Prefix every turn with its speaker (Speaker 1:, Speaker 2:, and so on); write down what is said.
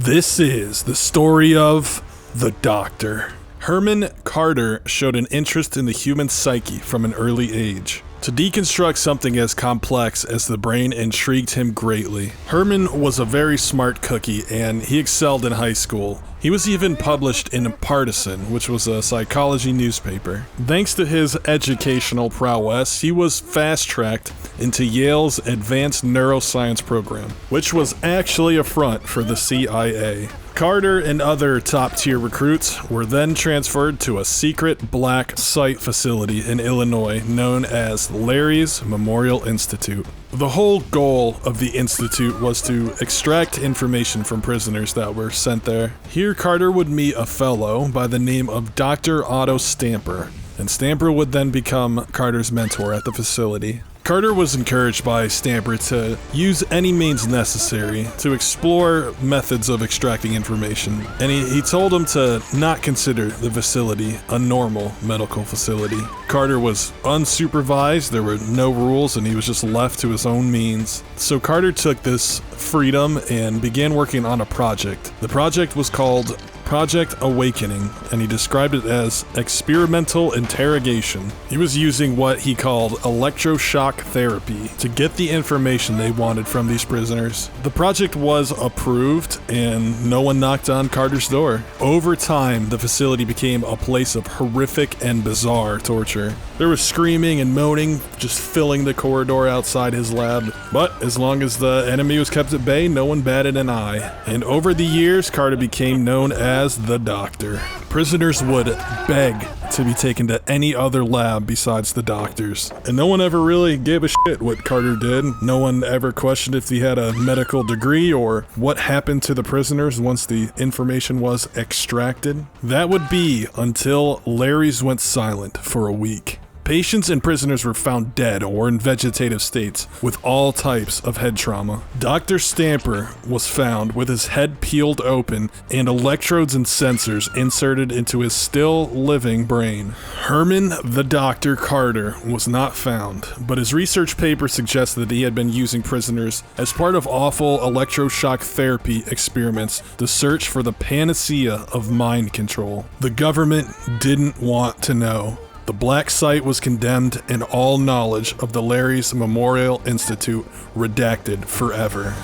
Speaker 1: This is the story of the Doctor. Herman Carter showed an interest in the human psyche from an early age. To deconstruct something as complex as the brain intrigued him greatly. Herman was a very smart cookie, and he excelled in high school. He was even published in Partisan, which was a psychology newspaper. Thanks to his educational prowess, he was fast-tracked into Yale's Advanced Neuroscience program, which was actually a front for the CIA. Carter and other top-tier recruits were then transferred to a secret black site facility in Illinois known as LERY'S Memorial Institute. The whole goal of the institute was to extract information from prisoners that were sent there. Here, Carter would meet a fellow by the name of Dr. Otto Stamper, and Stamper would then become Carter's mentor at the facility. Carter was encouraged by Stamper to use any means necessary to explore methods of extracting information, and he told him to not consider the facility a normal medical facility. Carter was unsupervised, there were no rules, and he was just left to his own means. So Carter took this freedom and began working on a project. The project was called Project Awakening, and he described it as experimental interrogation. He was using what he called electroshock therapy to get the information they wanted from these prisoners. The project was approved, and no one knocked on Carter's door. Over time, the facility became a place of horrific and bizarre torture. There was screaming and moaning just filling the corridor outside his lab, but as long as the enemy was kept at bay, no one batted an eye. And over the years, Carter became known as the Doctor. Prisoners would beg to be taken to any other lab besides the doctor's, and no one ever really gave a shit what Carter did. No one ever questioned if he had a medical degree or what happened to the prisoners once the information was extracted. That would be until LERY'S went silent for a week. Patients and prisoners were found dead or in vegetative states with all types of head trauma. Dr. Stamper was found with his head peeled open and electrodes and sensors inserted into his still living brain. Herman the Doctor Carter was not found, but his research paper suggests that he had been using prisoners as part of awful electroshock therapy experiments to search for the panacea of mind control. The government didn't want to know. The black site was condemned and all knowledge of the LERY'S Memorial Institute redacted forever.